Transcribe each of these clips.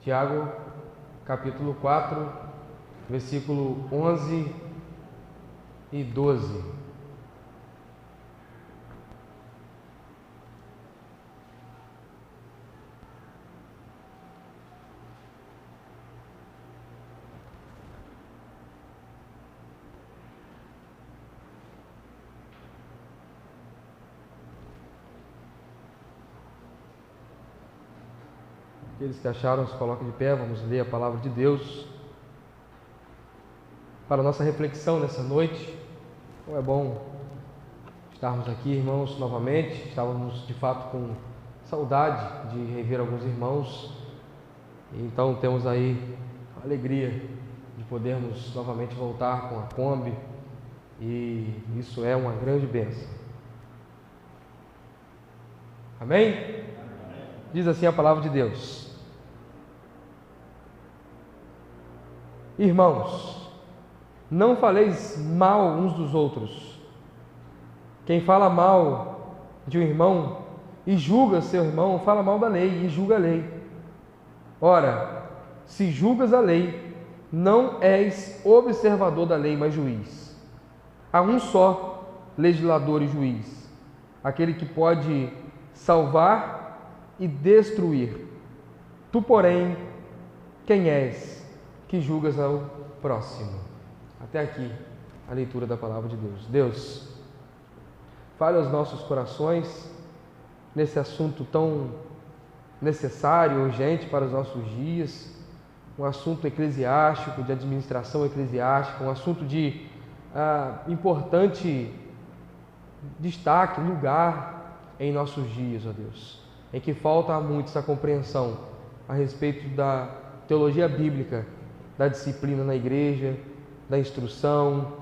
Tiago, capítulo 4, versículo 11 e 12. Aqueles que acharam, se coloquem de pé, vamos ler a palavra de Deus para a nossa reflexão nessa noite. Como é bom estarmos aqui, irmãos, novamente. Estávamos, de fato, com saudade de rever alguns irmãos, então temos aí a alegria de podermos novamente voltar com a Kombi, e isso é uma grande bênção. Amém? Diz assim a palavra de Deus: Irmãos, não faleis mal uns dos outros. Quem fala mal de um irmão e julga seu irmão, fala mal da lei e julga a lei. Ora, se julgas a lei, não és observador da lei, mas juiz. Há um só legislador e juiz, aquele que pode salvar e destruir. Tu, porém, quem és que julgas ao próximo? Até aqui a leitura da palavra de Deus. Deus, fale aos nossos corações nesse assunto tão necessário, urgente para os nossos dias, um assunto eclesiástico, de administração eclesiástica, um assunto de importante destaque, lugar em nossos dias, ó Deus, em que falta a muitos a compreensão a respeito da teologia bíblica, da disciplina na igreja, da instrução,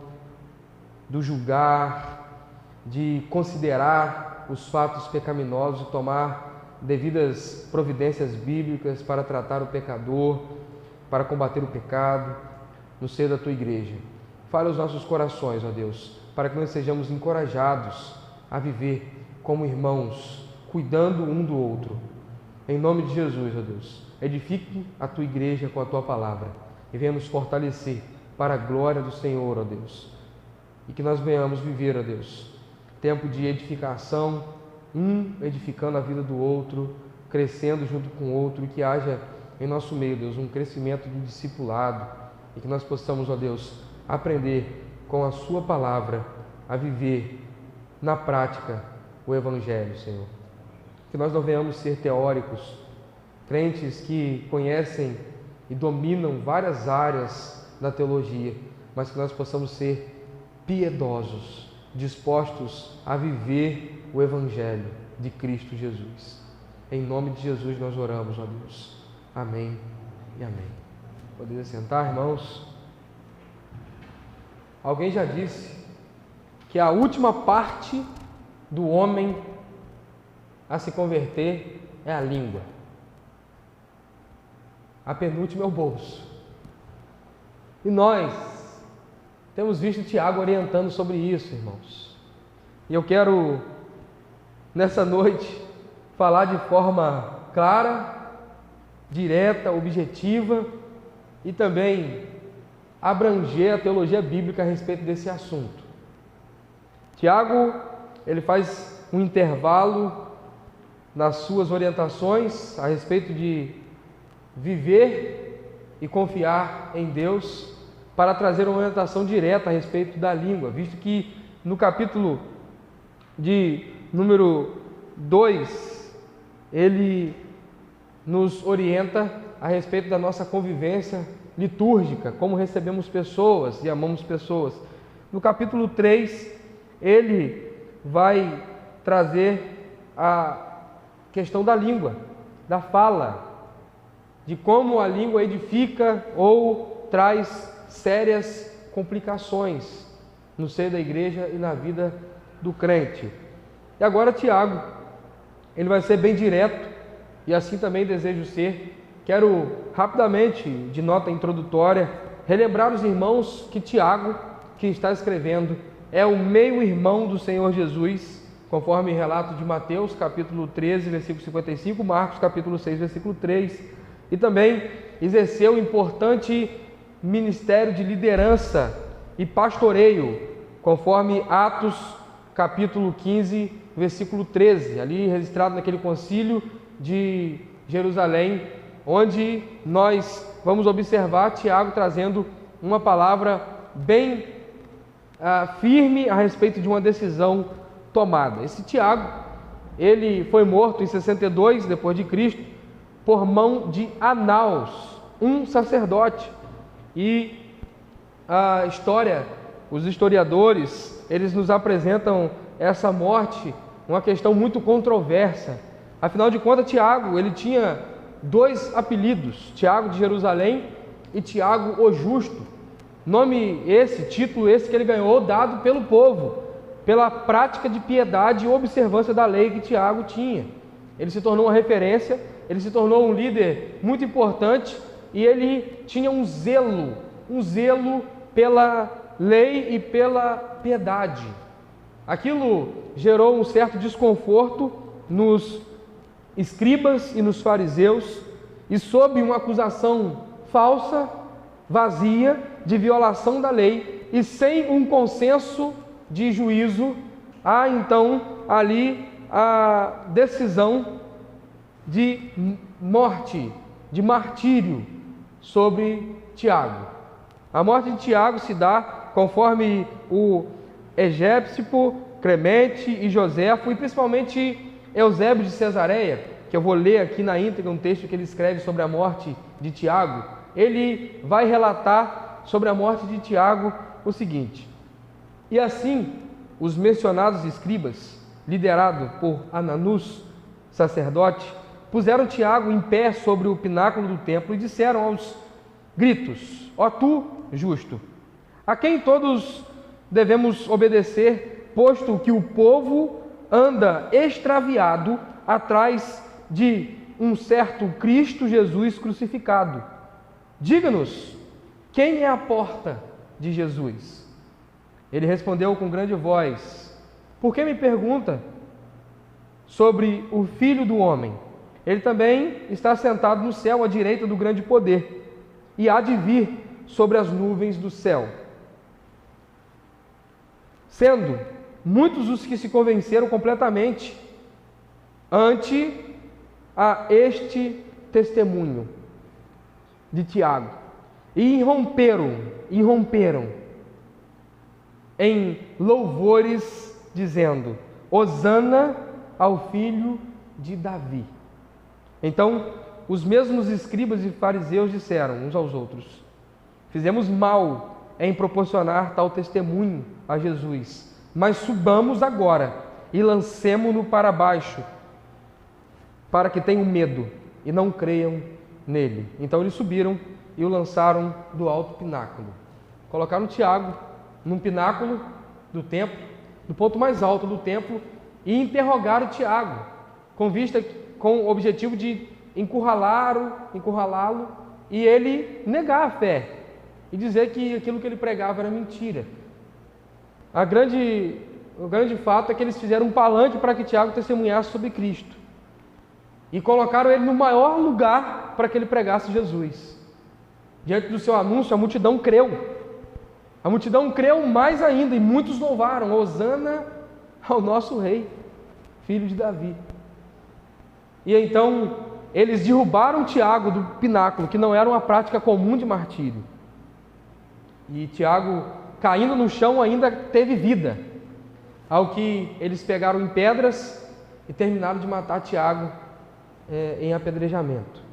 do julgar, de considerar os fatos pecaminosos e tomar devidas providências bíblicas para tratar o pecador, para combater o pecado no seio da Tua igreja. Fale aos nossos corações, ó Deus, para que nós sejamos encorajados a viver como irmãos, cuidando um do outro. Em nome de Jesus, ó Deus, edifique a Tua igreja com a Tua palavra e venha nos fortalecer para a glória do Senhor, ó Deus. E que nós venhamos viver, ó Deus, tempo de edificação, um edificando a vida do outro, crescendo junto com o outro, e que haja em nosso meio, Deus, um crescimento de discipulado, e que nós possamos, ó Deus, aprender com a Sua palavra a viver na prática o Evangelho, Senhor. Que nós não venhamos ser teóricos, crentes que conhecem e dominam várias áreas da teologia, mas que nós possamos ser piedosos, dispostos a viver o Evangelho de Cristo Jesus. Em nome de Jesus nós oramos, ó Deus. Amém e amém. Poderia sentar, irmãos? Alguém já disse que a última parte do homem a se converter é a língua. A penúltima é o bolso. E nós temos visto Tiago orientando sobre isso, irmãos. E eu quero, nessa noite, falar de forma clara, direta, objetiva e também abranger a teologia bíblica a respeito desse assunto. Tiago, ele faz um intervalo nas suas orientações a respeito de viver e confiar em Deus, para trazer uma orientação direta a respeito da língua, visto que no capítulo de número 2, ele nos orienta a respeito da nossa convivência litúrgica, como recebemos pessoas e amamos pessoas. No capítulo 3, ele vai trazer a questão da língua, da fala, de como a língua edifica ou traz sérias complicações no seio da igreja e na vida do crente. E agora Tiago, ele vai ser bem direto, e assim também desejo ser. Quero rapidamente, de nota introdutória, relembrar os irmãos que Tiago, que está escrevendo, é o meio-irmão do Senhor Jesus, conforme relato de Mateus, capítulo 13, versículo 55, Marcos, capítulo 6, versículo 3, e também exerceu um importante ministério de liderança e pastoreio, conforme Atos capítulo 15, versículo 13, ali registrado naquele concílio de Jerusalém, onde nós vamos observar Tiago trazendo uma palavra bem firme a respeito de uma decisão tomada. Esse Tiago, ele foi morto em 62 depois de Cristo por mão de Anaus, um sacerdote. E a história, os historiadores, eles nos apresentam essa morte uma questão muito controversa. Afinal de contas, Tiago, ele tinha dois apelidos, Tiago de Jerusalém e Tiago o Justo. Nome esse, título esse que ele ganhou, dado pelo povo, pela prática de piedade e observância da lei que Tiago tinha. Ele se tornou uma referência, ele se tornou um líder muito importante e ele tinha um zelo pela lei e pela piedade. Aquilo gerou um certo desconforto nos escribas e nos fariseus, e sob uma acusação falsa, vazia, de violação da lei e sem um consenso de juízo, há então ali a decisão de morte, de martírio sobre Tiago. A morte de Tiago se dá conforme o Egésimo, Clemente e Joséfo, e principalmente Eusébio de Cesareia, que eu vou ler aqui na íntegra um texto que ele escreve sobre a morte de Tiago. Ele vai relatar sobre a morte de Tiago o seguinte: e assim os mencionados escribas, liderado por Ananus, sacerdote, puseram Tiago em pé sobre o pináculo do templo e disseram aos gritos: ó tu, justo, a quem todos devemos obedecer, posto que o povo anda extraviado atrás de um certo Cristo Jesus crucificado. Diga-nos, quem é a porta de Jesus? Ele respondeu com grande voz: por que me pergunta sobre o Filho do Homem? Ele também está sentado no céu à direita do grande poder, e há de vir sobre as nuvens do céu. Sendo muitos os que se convenceram completamente ante a este testemunho de Tiago, e irromperam em louvores, dizendo: Hosana ao filho de Davi. Então, os mesmos escribas e fariseus disseram uns aos outros: fizemos mal em proporcionar tal testemunho a Jesus, mas subamos agora e lancemo-no para baixo, para que tenham medo e não creiam nele. Então eles subiram e o lançaram do alto pináculo. Colocaram Tiago num pináculo do templo, do ponto mais alto do templo, e interrogaram Tiago, com o objetivo de encurralá-lo e ele negar a fé e dizer que aquilo que ele pregava era mentira. O grande fato é que eles fizeram um palanque para que Tiago testemunhasse sobre Cristo e colocaram ele no maior lugar para que ele pregasse Jesus. Diante do seu anúncio, a multidão creu. A multidão creu mais ainda e muitos louvaram: Hosana ao nosso rei, filho de Davi. E então eles derrubaram Tiago do pináculo, que não era uma prática comum de martírio. E Tiago, caindo no chão, ainda teve vida, ao que eles pegaram em pedras e terminaram de matar Tiago em apedrejamento.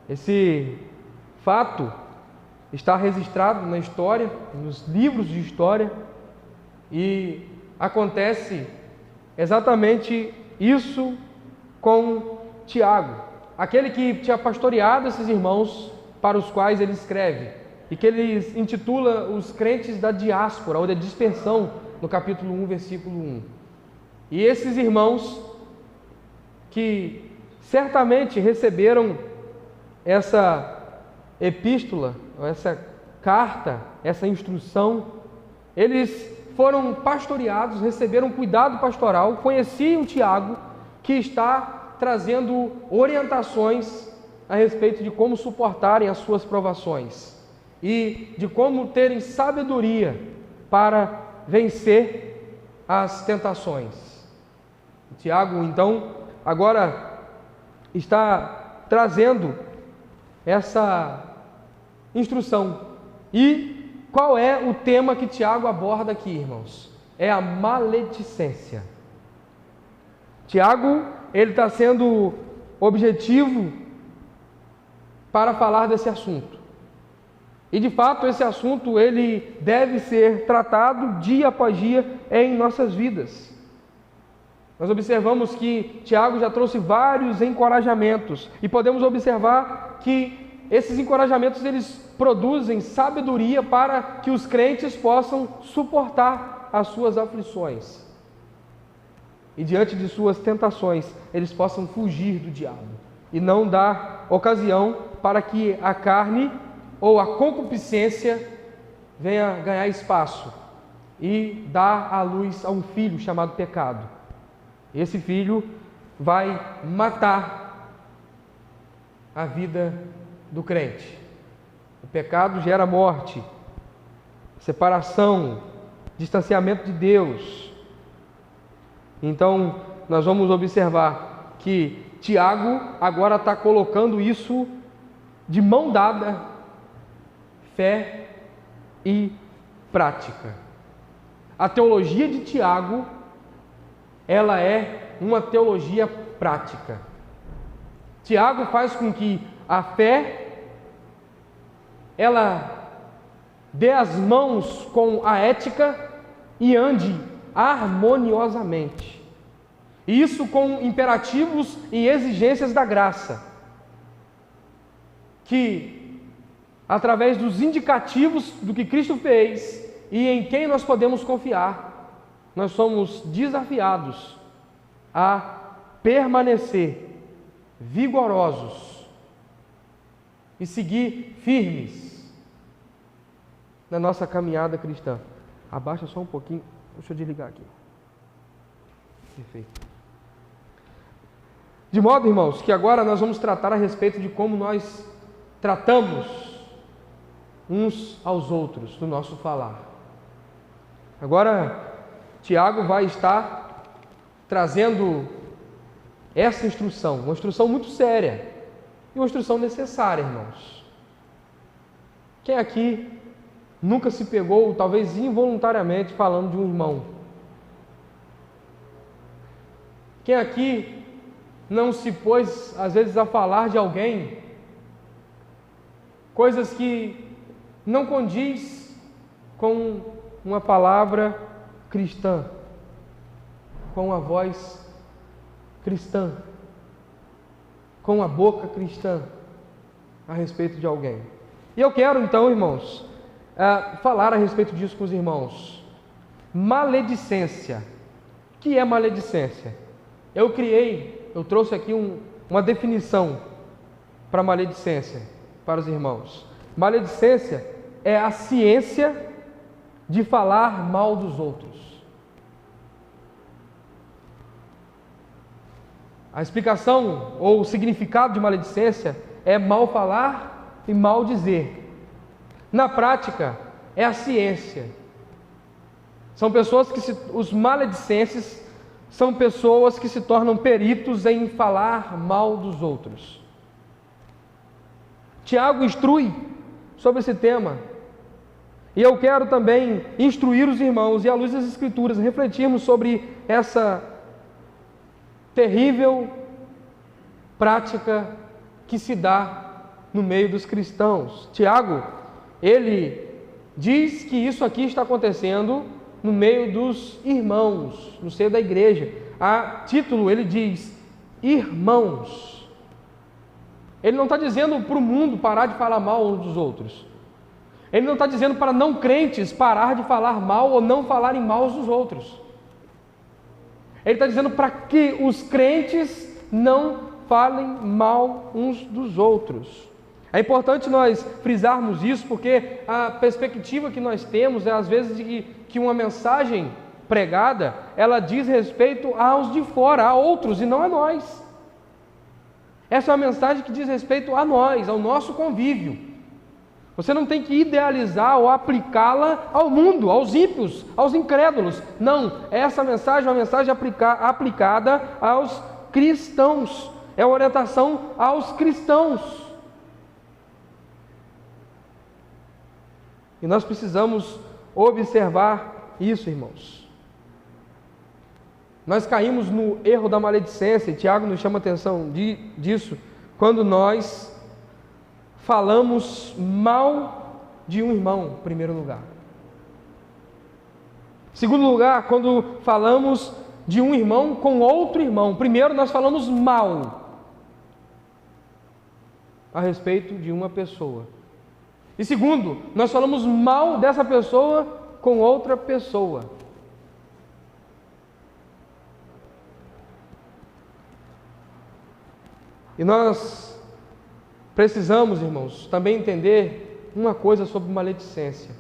Esse fato está registrado na história, nos livros de história, e acontece exatamente isso com Tiago, aquele que tinha pastoreado esses irmãos para os quais ele escreve, e que ele intitula os crentes da diáspora, ou da dispersão, no capítulo 1, versículo 1. E esses irmãos que certamente receberam essa epístola, essa carta, essa instrução, eles foram pastoreados, receberam cuidado pastoral, conheciam Tiago, que está trazendo orientações a respeito de como suportarem as suas provações e de como terem sabedoria para vencer as tentações. Tiago, então, agora está trazendo essa instrução. E qual é o tema que Tiago aborda aqui, irmãos? É a maledicência. Tiago, ele está sendo objetivo para falar desse assunto. E de fato esse assunto ele deve ser tratado dia após dia em nossas vidas. Nós observamos que Tiago já trouxe vários encorajamentos e podemos observar que esses encorajamentos eles produzem sabedoria para que os crentes possam suportar as suas aflições e diante de suas tentações eles possam fugir do diabo e não dar ocasião para que a carne ou a concupiscência venha ganhar espaço e dar à luz a um filho chamado pecado. Esse filho vai matar a vida do crente. O pecado gera morte, separação, distanciamento de Deus. Então, nós vamos observar que Tiago agora está colocando isso de mão dada, fé e prática. A teologia de Tiago, ela é uma teologia prática. Tiago faz com que a fé, ela dê as mãos com a ética e ande harmoniosamente. Isso com imperativos e exigências da graça, que através dos indicativos do que Cristo fez e em quem nós podemos confiar, nós somos desafiados a permanecer vigorosos e seguir firmes na nossa caminhada cristã. Abaixa só um pouquinho, deixa eu desligar aqui. Perfeito. De modo, irmãos, que agora nós vamos tratar a respeito de como nós tratamos uns aos outros no nosso falar. Agora, Tiago vai estar trazendo essa instrução, uma instrução muito séria e uma instrução necessária, irmãos. Quem aqui nunca se pegou, talvez involuntariamente, falando de um irmão? Quem aqui não se pôs, às vezes, a falar de alguém coisas que não condiz com uma palavra cristã, com a voz cristã, com a boca cristã a respeito de alguém? E eu quero então, irmãos, falar a respeito disso com os irmãos. Maledicência. O que é maledicência? Eu trouxe aqui uma definição para maledicência para os irmãos. Maledicência é a ciência de falar mal dos outros. A explicação ou o significado de maledicência é mal falar e mal dizer. Na prática, é a ciência. São pessoas os maledicentes são pessoas que se tornam peritos em falar mal dos outros. Tiago instrui sobre esse tema. E eu quero também instruir os irmãos e, à luz das Escrituras, refletirmos sobre essa terrível prática que se dá no meio dos cristãos. Tiago, ele diz que isso aqui está acontecendo no meio dos irmãos, no seio da igreja. A título ele diz, irmãos. Ele não está dizendo para o mundo parar de falar mal uns dos outros. Ele não está dizendo para não crentes parar de falar mal ou não falarem mal uns dos outros. Ele está dizendo para que os crentes não falem mal uns dos outros. É importante nós frisarmos isso, porque a perspectiva que nós temos é às vezes de que uma mensagem pregada, ela diz respeito aos de fora, a outros e não a nós. Essa é uma mensagem que diz respeito a nós, ao nosso convívio. Você não tem que idealizar ou aplicá-la ao mundo, aos ímpios, aos incrédulos. Não, essa mensagem é uma mensagem aplicada aos cristãos. É uma orientação aos cristãos. E nós precisamos observar isso, irmãos. Nós caímos no erro da maledicência, e Tiago nos chama a atenção disso, quando nós falamos mal de um irmão, em primeiro lugar. Em segundo lugar, quando falamos de um irmão com outro irmão. Primeiro, nós falamos mal a respeito de uma pessoa. E segundo, nós falamos mal dessa pessoa com outra pessoa. E nós precisamos, irmãos, também entender uma coisa sobre maledicência.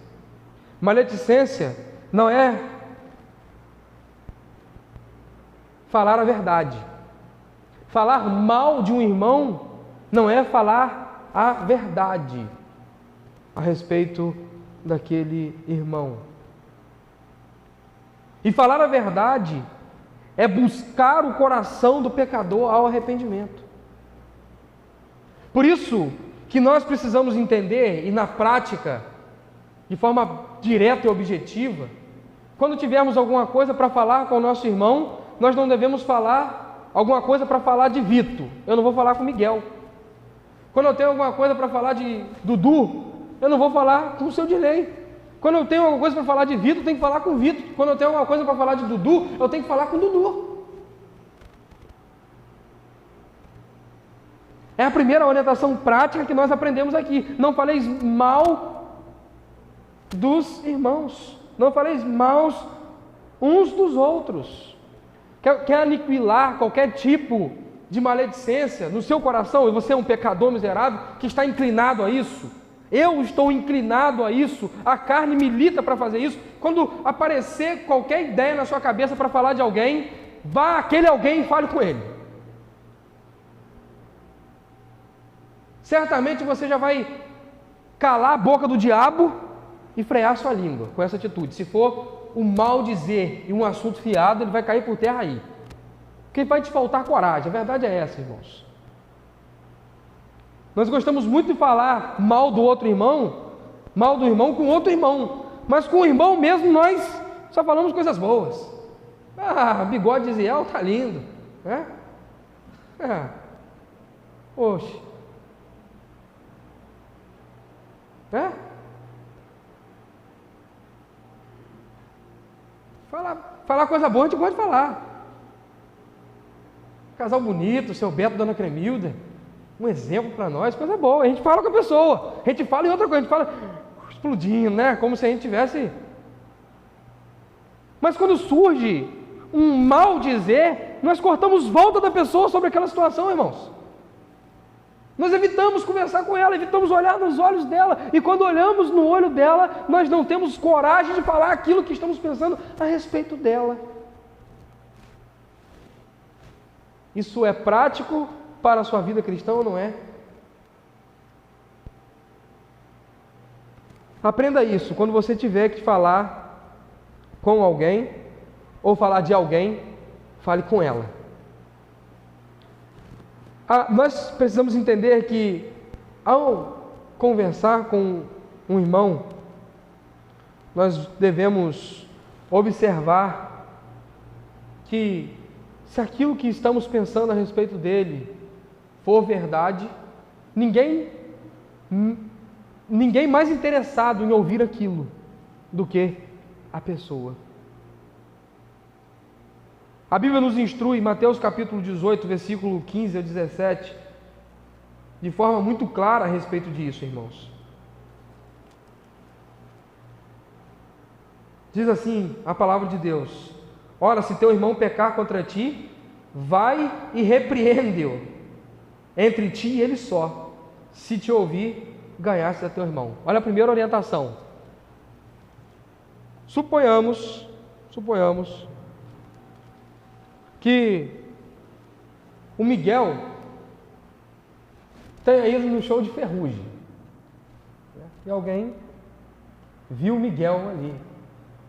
Maledicência não é falar a verdade. Falar mal de um irmão não é falar a verdade a respeito daquele irmão. E falar a verdade é buscar o coração do pecador ao arrependimento. Por isso que nós precisamos entender, e na prática, de forma direta e objetiva, quando tivermos alguma coisa para falar com o nosso irmão, nós não devemos falar alguma coisa para falar de Vito. Eu não vou falar com Miguel. Quando eu tenho alguma coisa para falar de Dudu, eu não vou falar com o seu Dilei. Quando eu tenho alguma coisa para falar de Vito, eu tenho que falar com o Vito. Quando eu tenho alguma coisa para falar de Dudu, eu tenho que falar com o Dudu. É a primeira orientação prática que nós aprendemos aqui. Não faleis mal dos irmãos. Não faleis mal uns dos outros. Quer aniquilar qualquer tipo de maledicência no seu coração, e você é um pecador miserável que está inclinado a isso. Eu estou inclinado a isso. A carne milita para fazer isso. Quando aparecer qualquer ideia na sua cabeça para falar de alguém, vá àquele alguém e fale com ele. Certamente você já vai calar a boca do diabo e frear sua língua com essa atitude. Se for o mal dizer e um assunto fiado, ele vai cair por terra aí. Porque vai te faltar coragem. A verdade é essa, irmãos. Nós gostamos muito de falar mal do outro irmão, mal do irmão com outro irmão. Mas com o irmão mesmo nós só falamos coisas boas. Ah, bigode de Ziel tá lindo, né? Oxe. Falar coisa boa a gente pode falar. Casal bonito, seu Beto, Dona Cremilda, um exemplo para nós, coisa boa. A gente fala com a pessoa, a gente fala em outra coisa, a gente fala explodindo, né? Como se a gente tivesse. Mas quando surge um mal dizer, nós cortamos volta da pessoa sobre aquela situação, irmãos. Nós evitamos conversar com ela, evitamos olhar nos olhos dela, e quando olhamos no olho dela, nós não temos coragem de falar aquilo que estamos pensando a respeito dela. Isso é prático para a sua vida cristã ou não é? Aprenda isso, quando você tiver que falar com alguém, ou falar de alguém, fale com ela. Nós precisamos entender que, ao conversar com um irmão, nós devemos observar que, se aquilo que estamos pensando a respeito dele for verdade, ninguém mais interessado em ouvir aquilo do que a pessoa. A Bíblia nos instrui, em Mateus capítulo 18, versículo 15 a 17, de forma muito clara a respeito disso, irmãos. Diz assim a palavra de Deus: ora, se teu irmão pecar contra ti, vai e repreende-o entre ti e ele só. Se te ouvir, ganhaste a teu irmão. Olha a primeira orientação. Suponhamos que o Miguel tenha ido no show de Ferrugem, e alguém viu Miguel ali,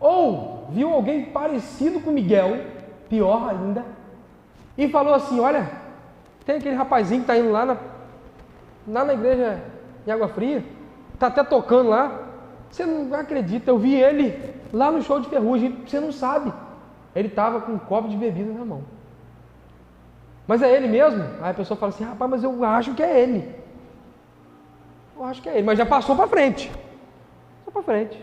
ou viu alguém parecido com Miguel, pior ainda, e falou assim: olha, tem aquele rapazinho que está indo lá na igreja em Água Fria, está até tocando lá, você não acredita, eu vi ele lá no show de Ferrugem, você não sabe, ele estava com um copo de bebida na mão. Mas é ele mesmo? Aí a pessoa fala assim: rapaz, mas eu acho que é ele. Eu acho que é ele, mas já passou para frente. Só para frente.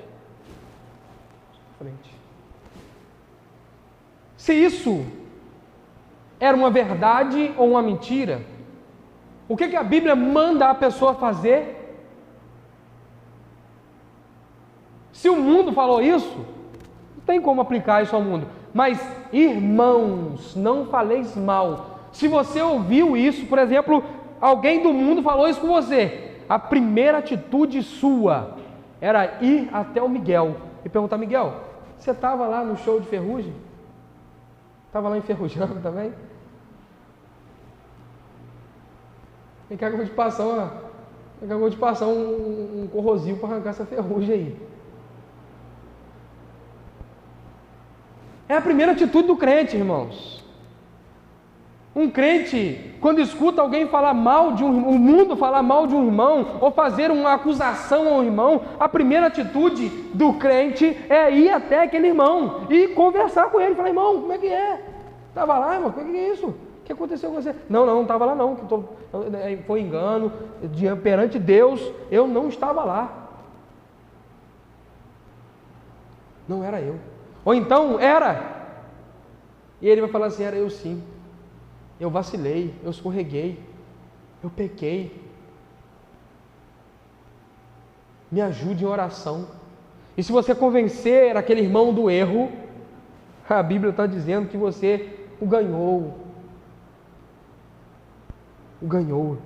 Se isso era uma verdade ou uma mentira, o que a Bíblia manda a pessoa fazer? Se o mundo falou isso, não tem como aplicar isso ao mundo. Mas, irmãos, não faleis mal. Se você ouviu isso, por exemplo, alguém do mundo falou isso com você, a primeira atitude sua era ir até o Miguel e perguntar: Miguel, você estava lá no show de Ferrugem? Estava lá enferrujando também? Vem cá que eu vou te passar um corrosivo para arrancar essa ferrugem aí. É a primeira atitude do crente, irmãos. Um crente, quando escuta alguém falar mal de o mundo falar mal de um irmão, ou fazer uma acusação ao irmão, a primeira atitude do crente é ir até aquele irmão e conversar com ele, falar: irmão, como é que é? Estava lá, irmão, o que é isso? O que aconteceu com você? Não estava lá não, foi engano, perante Deus, eu não estava lá. Não era eu. Ou então, era. E ele vai falar assim: era eu sim. Eu vacilei, eu escorreguei, eu pequei. Me ajude em oração. E se você convencer aquele irmão do erro, a Bíblia está dizendo que você o ganhou. O ganhou.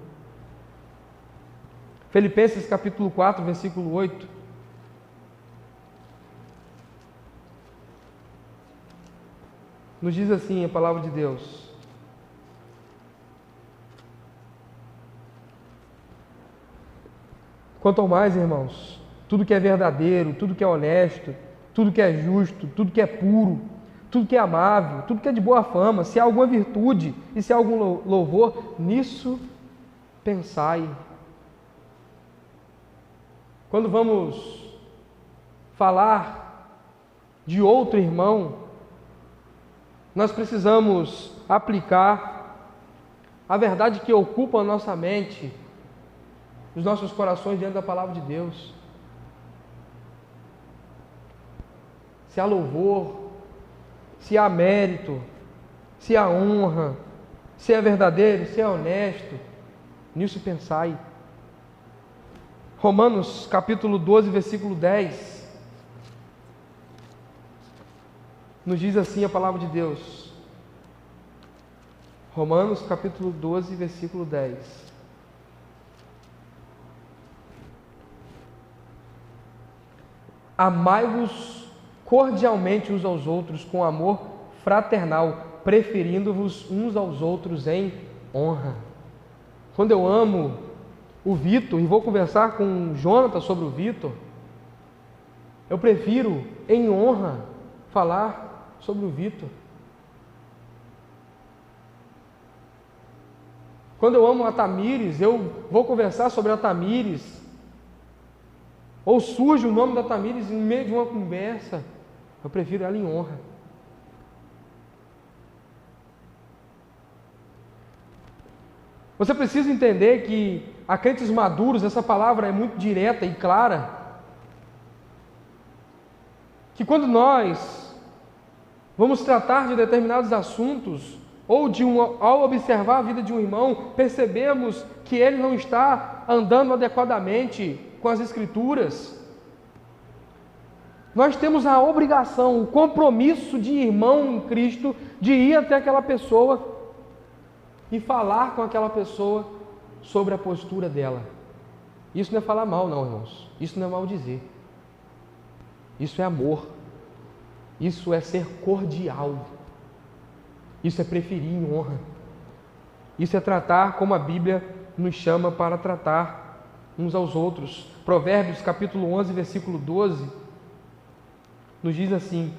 Filipenses capítulo 4, versículo 8. Nos diz assim a palavra de Deus: quanto ao mais, irmãos, tudo que é verdadeiro, tudo que é honesto, tudo que é justo, tudo que é puro, tudo que é amável, tudo que é de boa fama, se há alguma virtude e se há algum louvor, nisso pensai. Quando vamos falar de outro irmão, nós precisamos aplicar a verdade que ocupa a nossa mente, os nossos corações diante da palavra de Deus. Se há louvor, se há mérito, se há honra, se é verdadeiro, se é honesto, nisso pensai. Romanos capítulo 12, versículo 10, nos diz assim a palavra de Deus. Romanos capítulo 12, versículo 10. Amai-vos cordialmente uns aos outros com amor fraternal, preferindo-vos uns aos outros em honra. Quando eu amo o Vitor e vou conversar com o Jonathan sobre o Vitor, eu prefiro em honra falar sobre o Vitor. Quando eu amo a Tamires, eu vou conversar sobre a Tamires, ou surge o nome da Tamires no meio de uma conversa, eu prefiro ela em honra. Você precisa entender que a crentes maduros, essa palavra é muito direta e clara, que quando nós vamos tratar de determinados assuntos, ou ao observar a vida de um irmão, percebemos que ele não está andando adequadamente com as Escrituras, nós temos a obrigação, o compromisso de irmão em Cristo, de ir até aquela pessoa e falar com aquela pessoa sobre a postura dela. Isso não é falar mal, não, irmãos. Isso não é maldizer. Isso é amor. Isso é ser cordial. Isso é preferir em honra. Isso é tratar como a Bíblia nos chama para tratar uns aos outros. Provérbios capítulo 11, versículo 12, nos diz assim: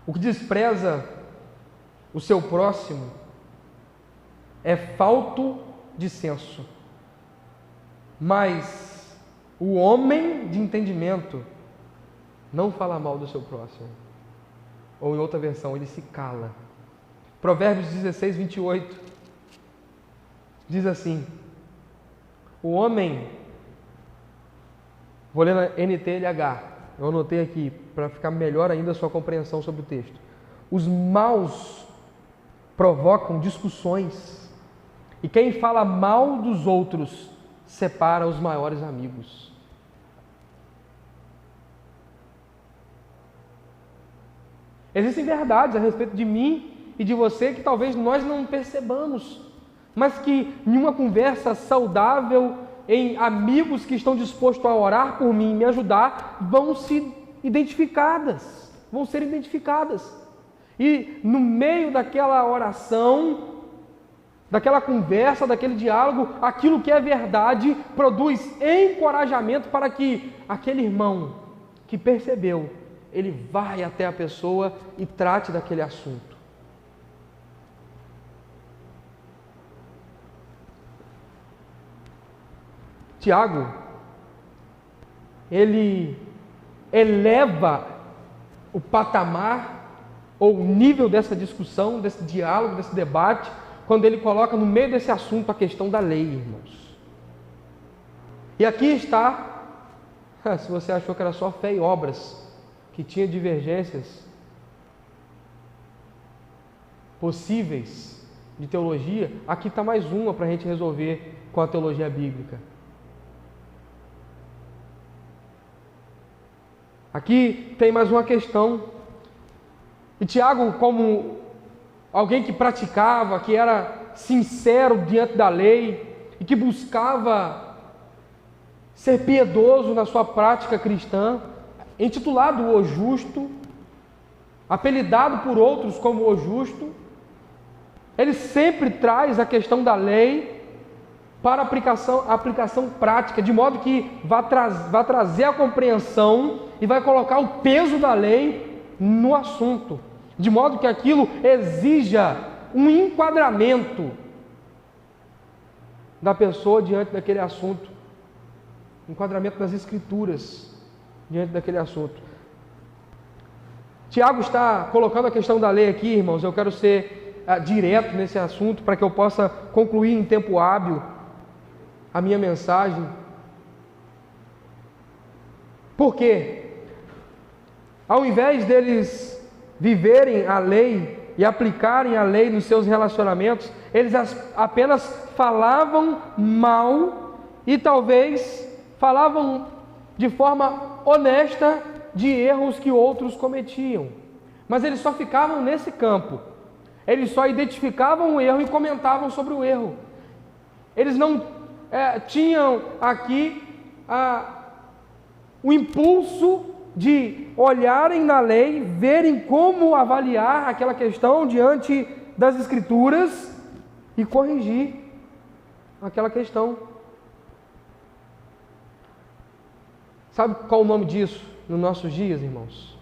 o que despreza o seu próximo é falto de senso, mas o homem de entendimento não fala mal do seu próximo. Ou em outra versão, ele se cala. Provérbios 16, 28 diz assim: o homem, vou ler na NTLH, eu anotei aqui para ficar melhor ainda a sua compreensão sobre o texto. Os maus provocam discussões, e quem fala mal dos outros separa os maiores amigos. Existem verdades a respeito de mim e de você que talvez nós não percebamos, mas que em uma conversa saudável, em amigos que estão dispostos a orar por mim e me ajudar, vão ser identificadas. E no meio daquela oração, daquela conversa, daquele diálogo, aquilo que é verdade produz encorajamento para que aquele irmão que percebeu, ele vai até a pessoa e trate daquele assunto. Tiago, ele eleva o patamar ou o nível dessa discussão, desse diálogo, desse debate, quando ele coloca no meio desse assunto a questão da lei, irmãos. E aqui está, se você achou que era só fé e obras, que tinha divergências possíveis de teologia, aqui está mais uma para a gente resolver com a teologia bíblica. Aqui tem mais uma questão. E Tiago, como alguém que praticava, que era sincero diante da lei e que buscava ser piedoso na sua prática cristã, intitulado o Justo, apelidado por outros como o Justo, ele sempre traz a questão da lei para aplicação prática, de modo que vai trazer a compreensão e vai colocar o peso da lei no assunto, de modo que aquilo exija um enquadramento da pessoa diante daquele assunto, enquadramento das Escrituras diante daquele assunto. Tiago está colocando a questão da lei aqui, irmãos. Eu quero ser direto nesse assunto para que eu possa concluir em tempo hábil a minha mensagem. Por quê? Ao invés deles viverem a lei e aplicarem a lei nos seus relacionamentos, eles apenas falavam mal e talvez falavam de forma honesta de erros que outros cometiam. Mas eles só ficavam nesse campo. Eles só identificavam o erro e comentavam sobre o erro. Eles não tinham aqui o impulso de olharem na lei, verem como avaliar aquela questão diante das Escrituras e corrigir aquela questão. Sabe qual é o nome disso nos nossos dias, irmãos?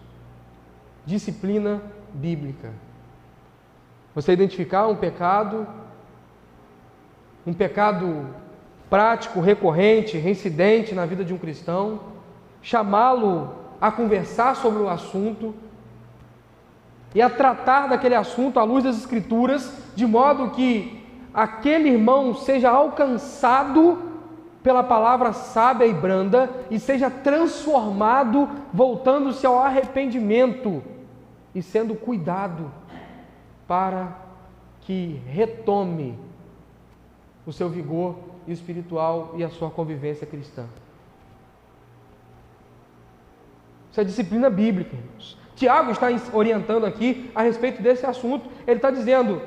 Disciplina bíblica. Você identificar um pecado prático, recorrente, reincidente na vida de um cristão, chamá-lo a conversar sobre o assunto e a tratar daquele assunto à luz das Escrituras, de modo que aquele irmão seja alcançado pela palavra sábia e branda e seja transformado, voltando-se ao arrependimento e sendo cuidado para que retome o seu vigor espiritual e a sua convivência cristã. Isso é disciplina bíblica, irmãos. Tiago está orientando aqui a respeito desse assunto. Ele está dizendo: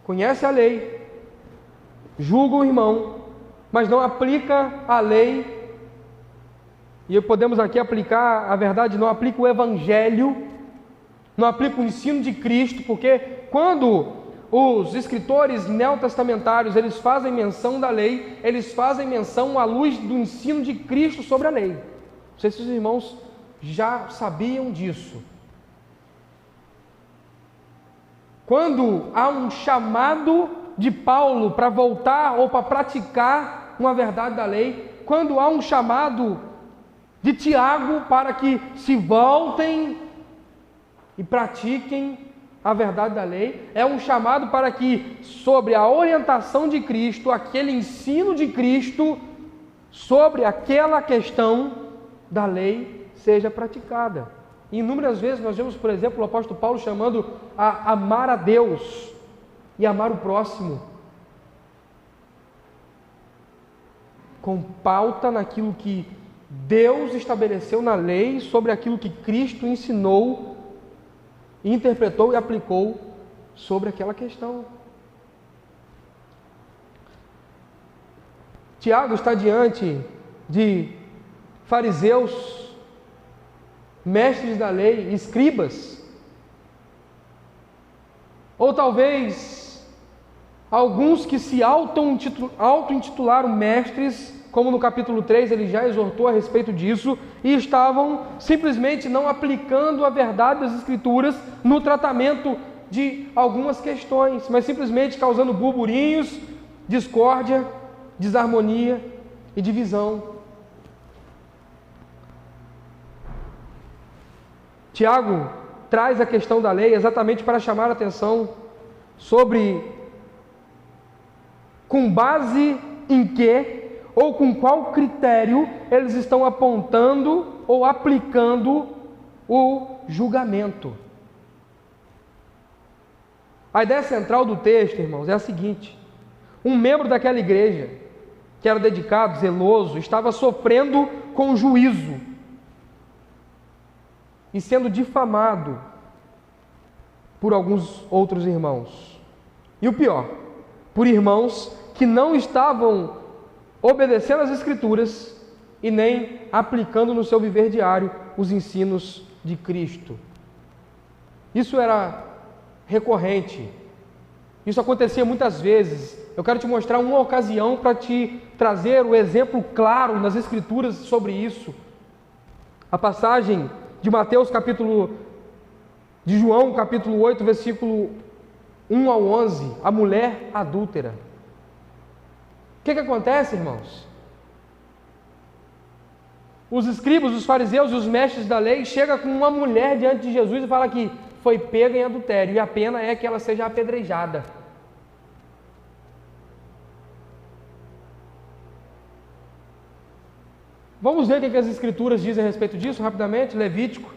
conhece a lei, julga o irmão, mas não aplica a lei. E podemos aqui aplicar a verdade, não aplica o evangelho, não aplica o ensino de Cristo, porque quando os escritores neotestamentários, eles fazem menção da lei, eles fazem menção à luz do ensino de Cristo sobre a lei. Não sei se os irmãos já sabiam disso. Quando há um chamado de Paulo para voltar ou para praticar uma verdade da lei, quando há um chamado de Tiago para que se voltem e pratiquem a verdade da lei, é um chamado para que, sobre a orientação de Cristo, aquele ensino de Cristo, sobre aquela questão da lei, seja praticada. E inúmeras vezes nós vemos, por exemplo, o apóstolo Paulo chamando a amar a Deus e amar o próximo, com pauta naquilo que Deus estabeleceu na lei, sobre aquilo que Cristo ensinou, interpretou e aplicou sobre aquela questão. Tiago está diante de fariseus, mestres da lei, escribas, ou talvez alguns que se auto-intitularam mestres, como no capítulo 3 ele já exortou a respeito disso, e estavam simplesmente não aplicando a verdade das Escrituras no tratamento de algumas questões, mas simplesmente causando burburinhos, discórdia, desarmonia e divisão. Tiago traz a questão da lei exatamente para chamar a atenção sobre com base em que ou com qual critério eles estão apontando ou aplicando o julgamento. A ideia central do texto, irmãos, é a seguinte: um membro daquela igreja, que era dedicado, zeloso, estava sofrendo com juízo e sendo difamado por alguns outros irmãos. E o pior, por irmãos que não estavam obedecendo às Escrituras e nem aplicando no seu viver diário os ensinos de Cristo. Isso era recorrente. Isso acontecia muitas vezes. Eu quero te mostrar uma ocasião para te trazer o exemplo claro nas Escrituras sobre isso. A passagem de João, capítulo 8, versículo 1 ao 11, a mulher adúltera. O que acontece, irmãos? Os escribas, os fariseus e os mestres da lei chegam com uma mulher diante de Jesus e falam que foi pega em adultério, e a pena é que ela seja apedrejada. Vamos ver o que as Escrituras dizem a respeito disso rapidamente. Levítico.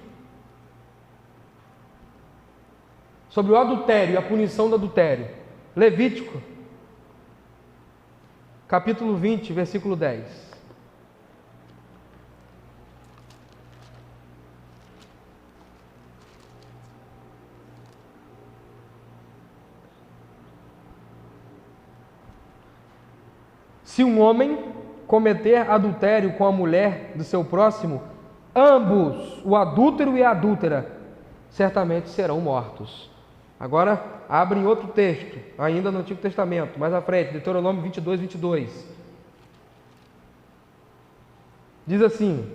Sobre o adultério e a punição do adultério. Levítico, capítulo 20, versículo 10. Se um homem cometer adultério com a mulher do seu próximo, ambos, o adúltero e a adúltera, certamente serão mortos. Agora, abre em outro texto, ainda no Antigo Testamento, mais à frente, Deuteronômio 22, 22. Diz assim: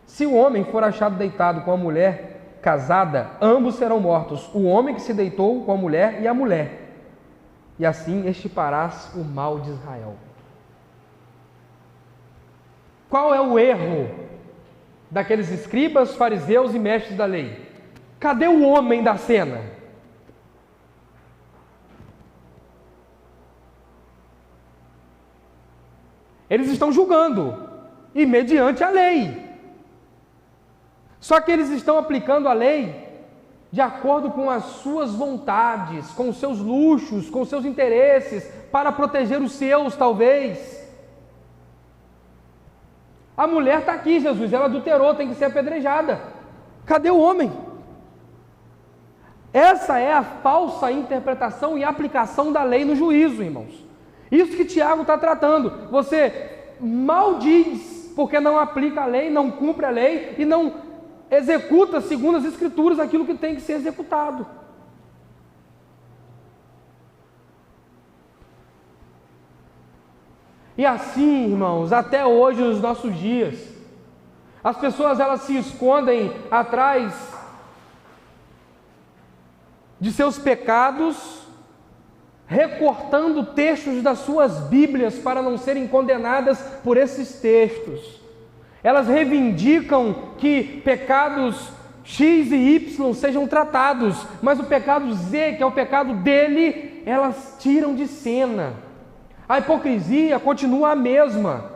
se o homem for achado deitado com a mulher casada, ambos serão mortos, o homem que se deitou com a mulher e a mulher. E assim extirparás o mal de Israel. Qual é o erro daqueles escribas, fariseus e mestres da lei? Cadê o homem da cena? Eles estão julgando, e mediante a lei. Só que eles estão aplicando a lei de acordo com as suas vontades, com os seus luxos, com os seus interesses, para proteger os seus, talvez. A mulher está aqui, Jesus, ela adulterou, tem que ser apedrejada. Cadê o homem? Essa é a falsa interpretação e aplicação da lei no juízo, irmãos. Isso que Tiago está tratando. Você maldiz porque não aplica a lei, não cumpre a lei e não executa segundo as Escrituras aquilo que tem que ser executado. E assim, irmãos, até hoje nos nossos dias, as pessoas elas se escondem atrás de seus pecados, recortando textos das suas Bíblias para não serem condenadas por esses textos. Elas reivindicam que pecados X e Y sejam tratados, mas o pecado Z, que é o pecado dele, elas tiram de cena. A hipocrisia continua a mesma.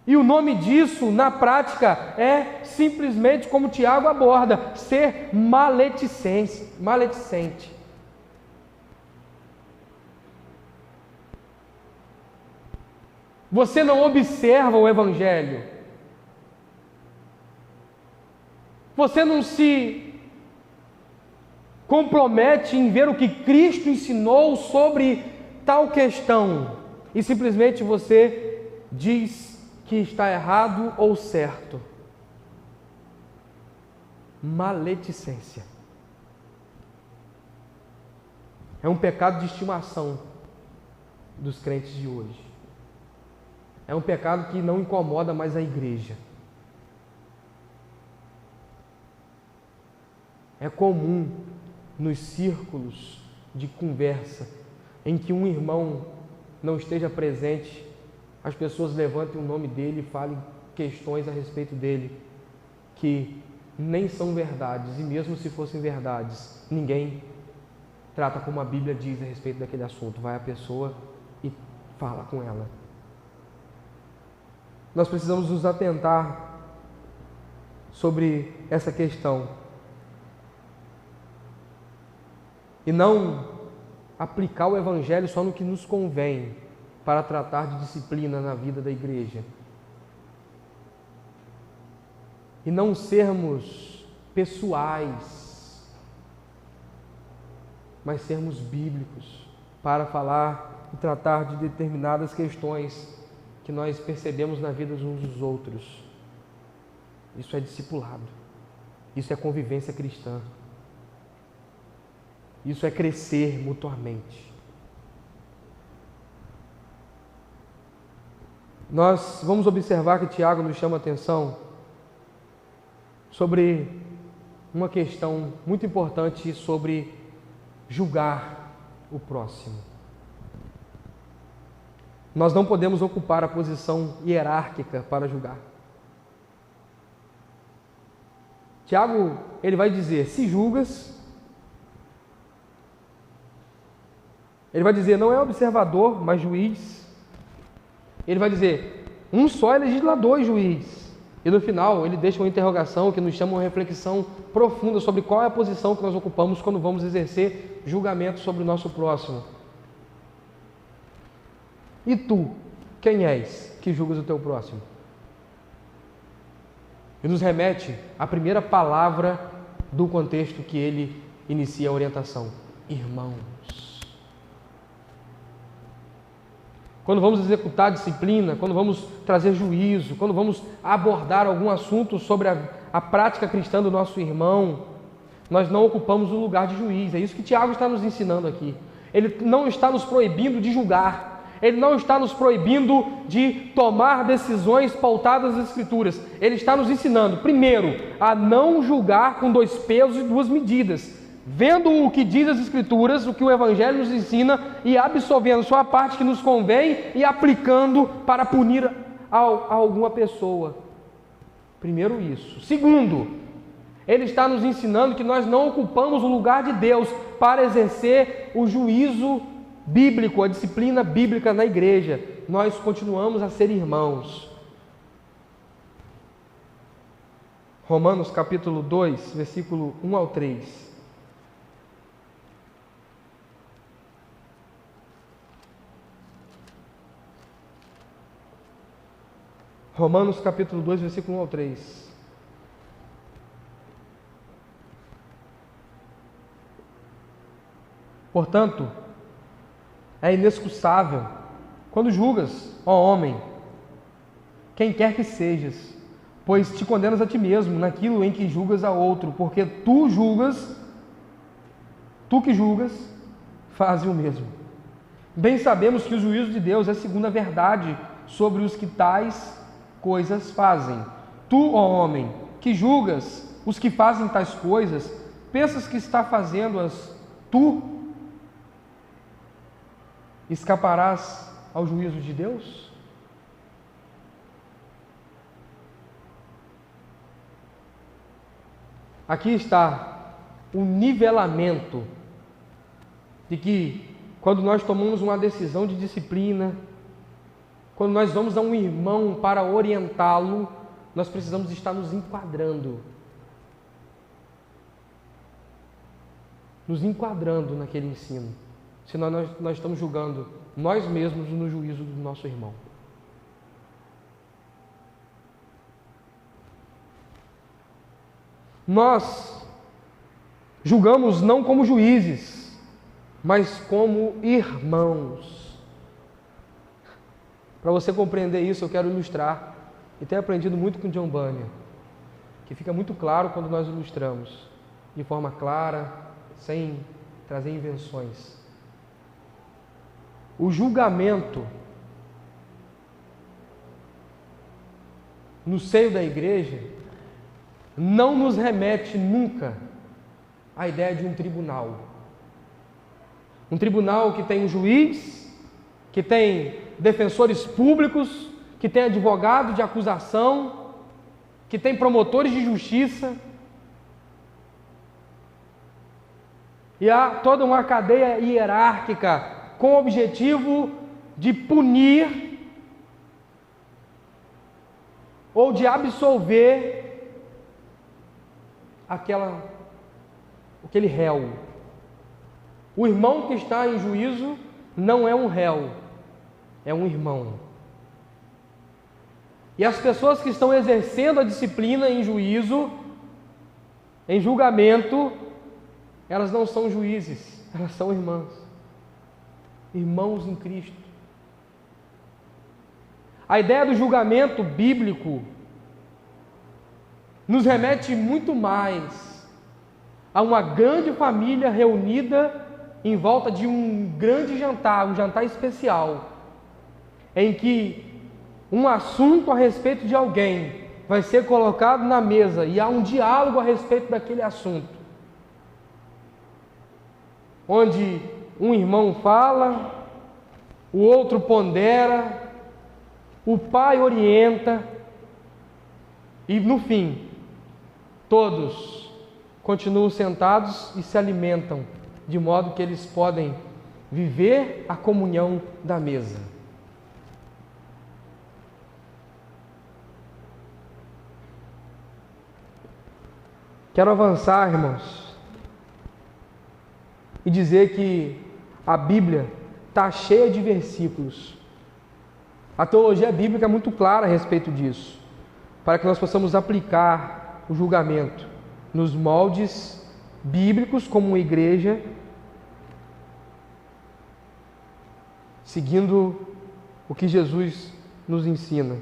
E o nome disso, na prática, é simplesmente, como Tiago aborda, ser maledicente. Você não observa o Evangelho. Você não se compromete em ver o que Cristo ensinou sobre tal questão. E simplesmente você diz que está errado ou certo. Maledicência. É um pecado de estimação dos crentes de hoje. É um pecado que não incomoda mais a igreja. É comum nos círculos de conversa em que um irmão não esteja presente, as pessoas levantem o nome dele e falem questões a respeito dele que nem são verdades, e mesmo se fossem verdades, ninguém trata como a Bíblia diz a respeito daquele assunto. Vai a pessoa e fala com ela. Nós precisamos nos atentar sobre essa questão e não aplicar o Evangelho só no que nos convém para tratar de disciplina na vida da igreja. E não sermos pessoais, mas sermos bíblicos para falar e tratar de determinadas questões que nós percebemos na vida uns dos outros. Isso é discipulado. Isso é convivência cristã. Isso é crescer mutuamente. Nós vamos observar que Tiago nos chama a atenção sobre uma questão muito importante sobre julgar o próximo. Nós não podemos ocupar a posição hierárquica para julgar. Tiago, ele vai dizer, se julgas, ele vai dizer, não é observador, mas juiz. Ele vai dizer, um só é legislador e juiz. E no final, ele deixa uma interrogação que nos chama uma reflexão profunda sobre qual é a posição que nós ocupamos quando vamos exercer julgamento sobre o nosso próximo. E tu, quem és que julgas o teu próximo? E nos remete à primeira palavra do contexto que ele inicia a orientação: irmãos. Quando vamos executar a disciplina, quando vamos trazer juízo, quando vamos abordar algum assunto sobre a prática cristã do nosso irmão, nós não ocupamos o lugar de juiz. É isso que Tiago está nos ensinando aqui. Ele não está nos proibindo de julgar. Ele não está nos proibindo de tomar decisões pautadas nas Escrituras. Ele está nos ensinando, primeiro, a não julgar com 2 pesos e 2 medidas. Vendo o que diz as Escrituras, o que o Evangelho nos ensina e absorvendo só a parte que nos convém e aplicando para punir a alguma pessoa. Primeiro isso. Segundo, ele está nos ensinando que nós não ocupamos o lugar de Deus para exercer o juízo bíblico, a disciplina bíblica na igreja. Nós continuamos a ser irmãos. Romanos capítulo 2, versículo 1 ao 3. Romanos capítulo 2, versículo 1 ao 3. Portanto, é inexcusável, quando julgas, ó homem, quem quer que sejas, pois te condenas a ti mesmo naquilo em que julgas a outro, porque tu que julgas, fazes o mesmo. Bem sabemos que o juízo de Deus é segundo a verdade sobre os que tais coisas fazem. Tu, ó homem, que julgas os que fazem tais coisas, pensas que está fazendo-as tu? Escaparás ao juízo de Deus? Aqui está o nivelamento de que quando nós tomamos uma decisão de disciplina, quando nós vamos a um irmão para orientá-lo, nós precisamos estar nos enquadrando naquele ensino. Senão nós estamos julgando nós mesmos no juízo do nosso irmão. Nós julgamos não como juízes, mas como irmãos. Para você compreender isso, eu quero ilustrar, e tenho aprendido muito com John Bunyan, que fica muito claro quando nós ilustramos, de forma clara, sem trazer invenções. O julgamento no seio da igreja não nos remete nunca à ideia de um tribunal. Um tribunal que tem um juiz, que tem defensores públicos, que tem advogado de acusação, que tem promotores de justiça. E há toda uma cadeia hierárquica com o objetivo de punir ou de absolver aquele réu. O irmão que está em juízo não é um réu, é um irmão. E as pessoas que estão exercendo a disciplina em juízo, em julgamento, elas não são juízes, elas são irmãs. Irmãos em Cristo. A ideia do julgamento bíblico nos remete muito mais a uma grande família reunida em volta de um grande jantar, um jantar especial, em que um assunto a respeito de alguém vai ser colocado na mesa e há um diálogo a respeito daquele assunto, onde um irmão fala, o outro pondera, o pai orienta e no fim todos continuam sentados e se alimentam, de modo que eles podem viver a comunhão da mesa. Quero avançar, irmãos, e dizer que a Bíblia está cheia de versículos. A teologia bíblica é muito clara a respeito disso, para que nós possamos aplicar o julgamento nos moldes bíblicos como uma igreja, seguindo o que Jesus nos ensina.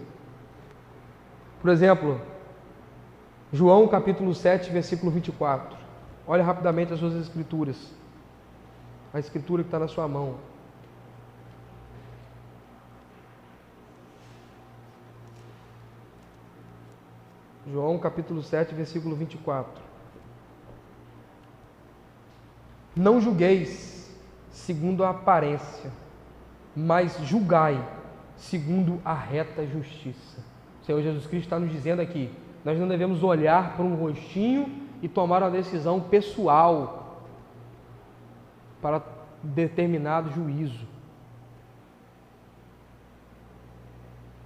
Por exemplo, João capítulo 7, versículo 24. Olha rapidamente as suas escrituras. A escritura que está na sua mão. João capítulo 7, versículo 24. Não julgueis segundo a aparência, mas julgai segundo a reta justiça. O Senhor Jesus Cristo está nos dizendo aqui, nós não devemos olhar para um rostinho e tomar uma decisão pessoal para determinado juízo.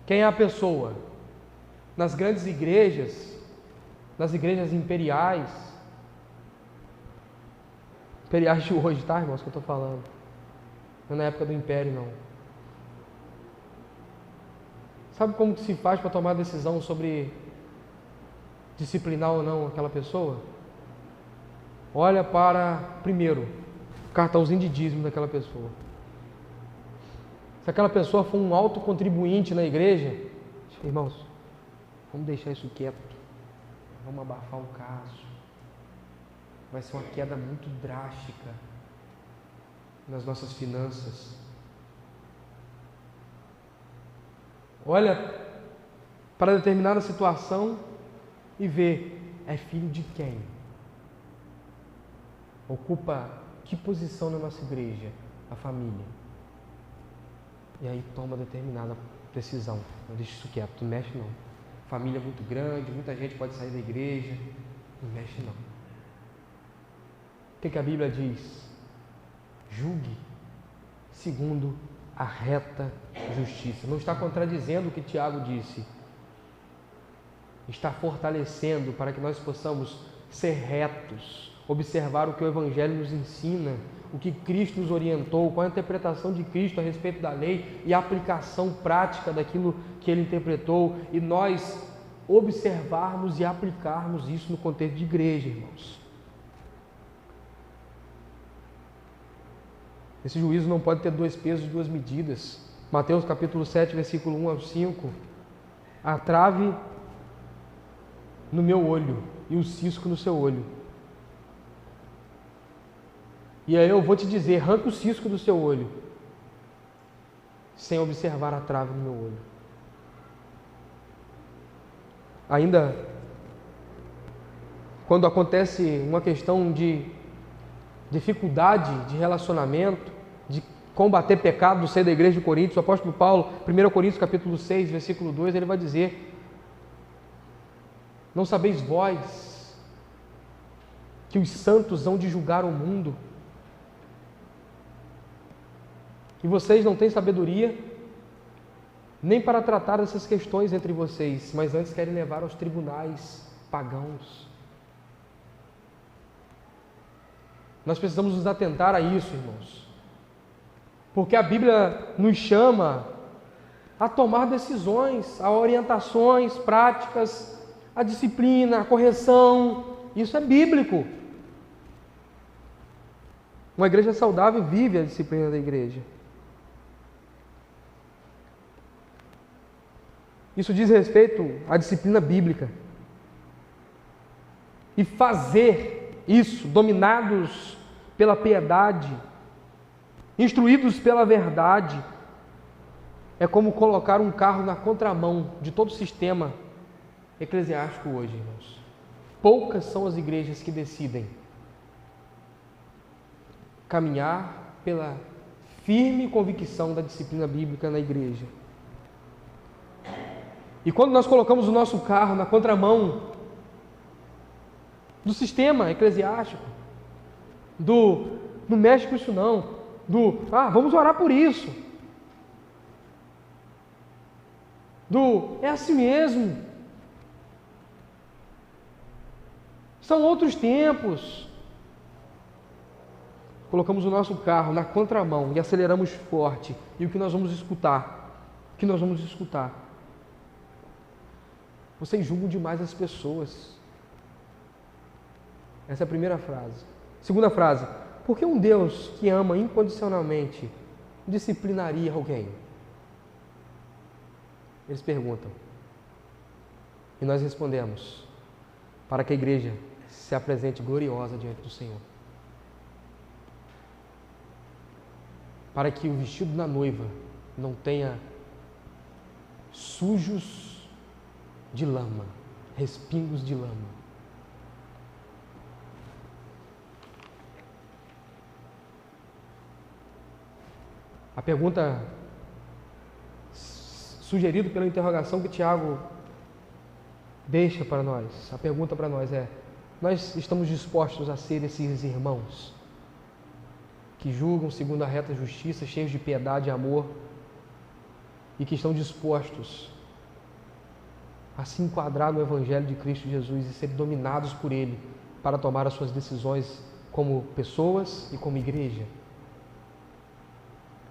Quem é a pessoa? Nas grandes igrejas, nas igrejas imperiais de hoje, tá, irmãos, que eu estou falando, não é na época do império, não. Sabe como que se faz para tomar decisão sobre disciplinar ou não aquela pessoa? Olha para, primeiro, o cartãozinho de dízimo daquela pessoa. Se aquela pessoa for um alto contribuinte na igreja, irmãos, vamos deixar isso quieto, vamos abafar o caso. Vai ser uma queda muito drástica nas nossas finanças. olha para determinada situação e vê, é filho de quem? Ocupa que posição na nossa igreja? A família. E aí toma determinada decisão. Não deixa isso quieto, não mexe não. Família é muito grande, muita gente pode sair da igreja. Não mexe não. O que a Bíblia diz? Julgue segundo a reta justiça. Não está contradizendo o que Tiago disse. Está fortalecendo para que nós possamos ser retos, observar o que o Evangelho nos ensina, o que Cristo nos orientou, qual a interpretação de Cristo a respeito da lei e a aplicação prática daquilo que Ele interpretou, e nós observarmos e aplicarmos isso no contexto de igreja, irmãos. Esse juízo não pode ter 2 pesos e 2 medidas. Mateus capítulo 7, versículo 1 ao 5. A trave no meu olho e o cisco no seu olho. E aí eu vou te dizer, arranca o cisco do seu olho, sem observar a trave no meu olho. Ainda, quando acontece uma questão de dificuldade de relacionamento, de combater pecado no seio da igreja de Coríntios, o apóstolo Paulo, 1 Coríntios capítulo 6, versículo 2, ele vai dizer: não sabeis vós que os santos hão de julgar o mundo? E vocês não têm sabedoria nem para tratar dessas questões entre vocês, mas antes querem levar aos tribunais pagãos. Nós precisamos nos atentar a isso, irmãos, porque a Bíblia nos chama a tomar decisões, a orientações práticas, a disciplina, a correção. Isso é bíblico. Uma igreja saudável vive a disciplina da igreja. Isso diz respeito à disciplina bíblica. E fazer isso, dominados pela piedade, instruídos pela verdade, é como colocar um carro na contramão de todo o sistema eclesiástico hoje, irmãos. Poucas são as igrejas que decidem caminhar pela firme convicção da disciplina bíblica na igreja. E quando nós colocamos o nosso carro na contramão do sistema eclesiástico, não mexe com isso não, vamos orar por isso, é assim mesmo, são outros tempos. Colocamos o nosso carro na contramão e aceleramos forte. E o que nós vamos escutar? Vocês julgam demais as pessoas. Essa é a primeira frase. Segunda frase: por que um Deus que ama incondicionalmente disciplinaria alguém? Eles perguntam. E nós respondemos: para que a igreja se apresente gloriosa diante do Senhor. Para que o vestido da noiva não tenha sujos de lama, respingos de lama. A pergunta sugerida pela interrogação que Tiago deixa para nós, a pergunta para nós é: nós estamos dispostos a ser esses irmãos que julgam segundo a reta justiça, cheios de piedade e amor, e que estão dispostos a se enquadrar no Evangelho de Cristo Jesus e serem dominados por Ele para tomar as suas decisões como pessoas e como igreja?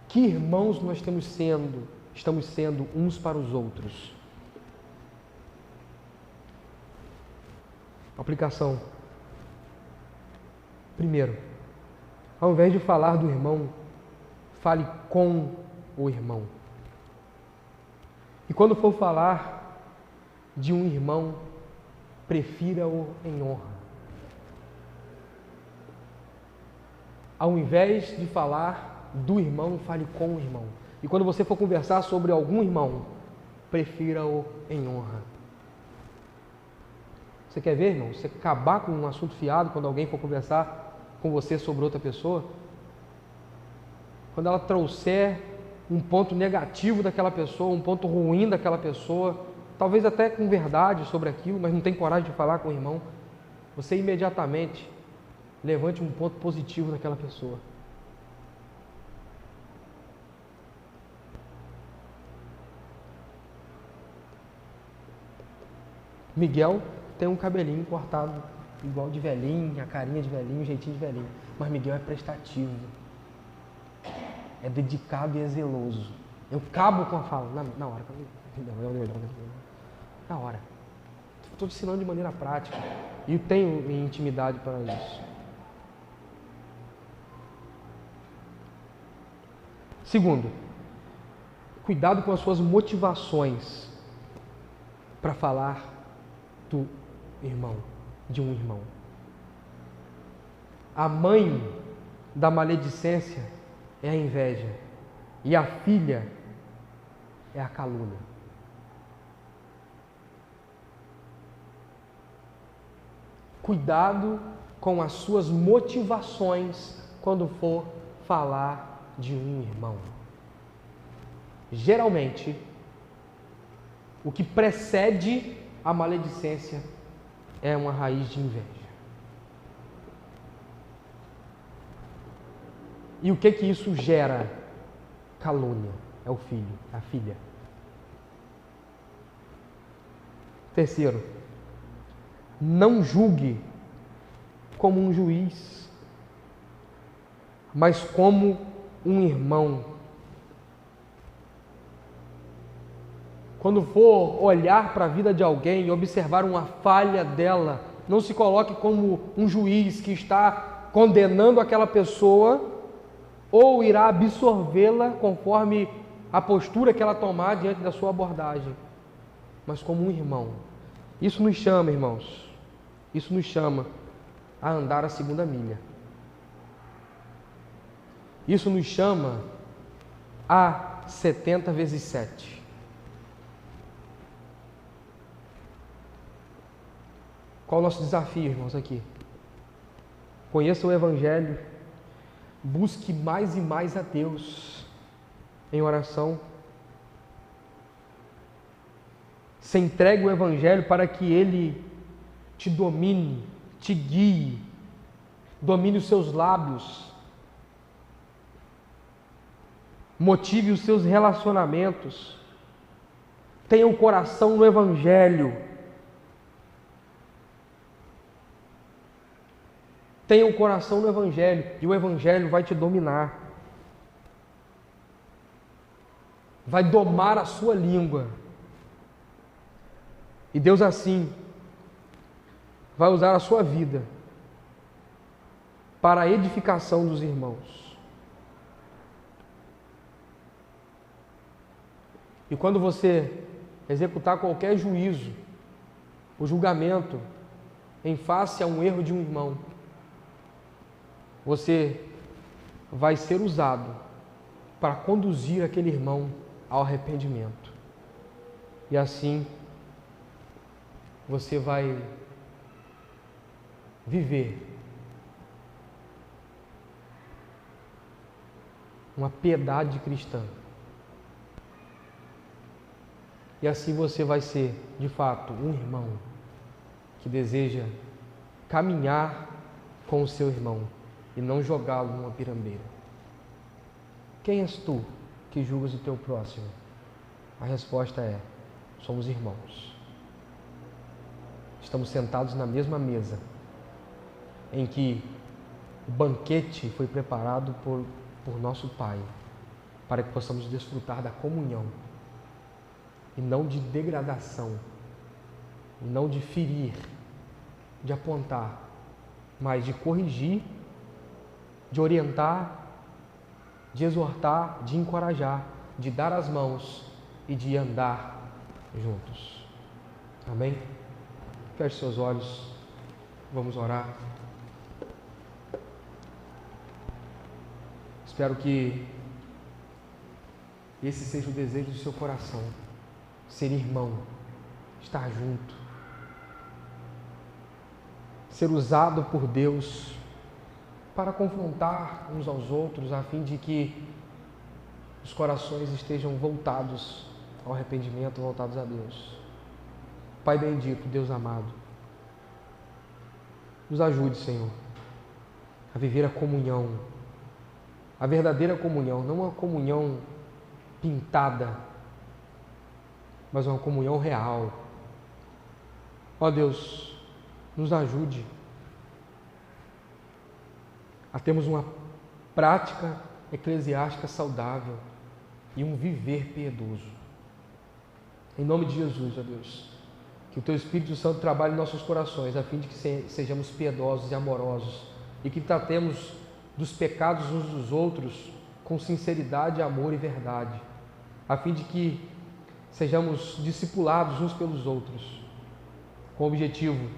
Que irmãos nós estamos sendo uns para os outros? Aplicação. Primeiro, ao invés de falar do irmão, fale com o irmão. E quando for falar de um irmão, prefira-o em honra. Ao invés de falar do irmão, fale com o irmão. E quando você for conversar sobre algum irmão, prefira-o em honra. Você quer ver, irmão? Você acabar com um assunto fiado quando alguém for conversar com você sobre outra pessoa? Quando ela trouxer um ponto negativo daquela pessoa, um ponto ruim daquela pessoa, talvez até com verdade sobre aquilo, mas não tem coragem de falar com o irmão, você imediatamente levante um ponto positivo daquela pessoa. Miguel tem um cabelinho cortado igual de velhinho, a carinha de velhinho, o jeitinho de velhinho. Mas Miguel é prestativo, é dedicado e é zeloso. Eu cabo com a fala, na hora. Na hora. Estou te ensinando de maneira prática. E eu tenho intimidade para isso. Segundo, cuidado com as suas motivações para falar do irmão, de um irmão. A mãe da maledicência é a inveja e a filha é a calúnia. Cuidado com as suas motivações quando for falar de um irmão. Geralmente, o que precede a maledicência é uma raiz de inveja. E o que isso gera? Calúnia. É o filho, a filha. Terceiro, não julgue como um juiz, mas como um irmão. Quando for olhar para a vida de alguém e observar uma falha dela, não se coloque como um juiz que está condenando aquela pessoa ou irá absorvê-la conforme a postura que ela tomar diante da sua abordagem, mas como um irmão. Isso nos chama, irmãos, isso nos chama a andar a segunda milha. Isso nos chama a 70 vezes 7. Qual o nosso desafio, irmãos, aqui? Conheça o Evangelho, busque mais e mais a Deus em oração. Se entregue o Evangelho para que Ele te domine, te guie, domine os seus lábios, motive os seus relacionamentos, tenha o coração no Evangelho. Tenha o coração no Evangelho e o Evangelho vai te dominar. Vai domar a sua língua. E Deus assim vai usar a sua vida para a edificação dos irmãos. E quando você executar qualquer juízo, o julgamento em face a um erro de um irmão, você vai ser usado para conduzir aquele irmão ao arrependimento. E assim, você vai viver uma piedade cristã. E assim você vai ser, de fato, um irmão que deseja caminhar com o seu irmão e não jogá-lo numa pirambeira. Quem és tu que julgas o teu próximo? A resposta é: somos irmãos. Estamos sentados na mesma mesa em que o banquete foi preparado por nosso Pai, para que possamos desfrutar da comunhão e não de degradação, e não de ferir, de apontar, mas de corrigir, de orientar, de exortar, de encorajar, de dar as mãos e de andar juntos. Amém? Feche seus olhos, vamos orar. Espero que esse seja o desejo do seu coração, ser irmão, estar junto, ser usado por Deus para confrontar uns aos outros, a fim de que os corações estejam voltados ao arrependimento, voltados a Deus. Pai bendito, Deus amado, nos ajude, Senhor, a viver a comunhão, a verdadeira comunhão, não uma comunhão pintada, mas uma comunhão real. Ó Deus, nos ajude a termos uma prática eclesiástica saudável e um viver piedoso. Em nome de Jesus, ó Deus, que o Teu Espírito Santo trabalhe em nossos corações, a fim de que sejamos piedosos e amorosos e que tratemos dos pecados uns dos outros com sinceridade, amor e verdade, a fim de que sejamos discipulados uns pelos outros, com o objetivo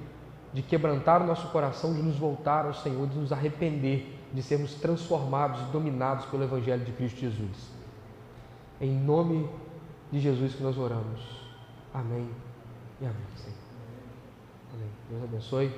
de quebrantar o nosso coração, de nos voltar ao Senhor, de nos arrepender, de sermos transformados e dominados pelo Evangelho de Cristo Jesus. Em nome de Jesus que nós oramos. Amém e amém, Senhor. Amém. Deus abençoe.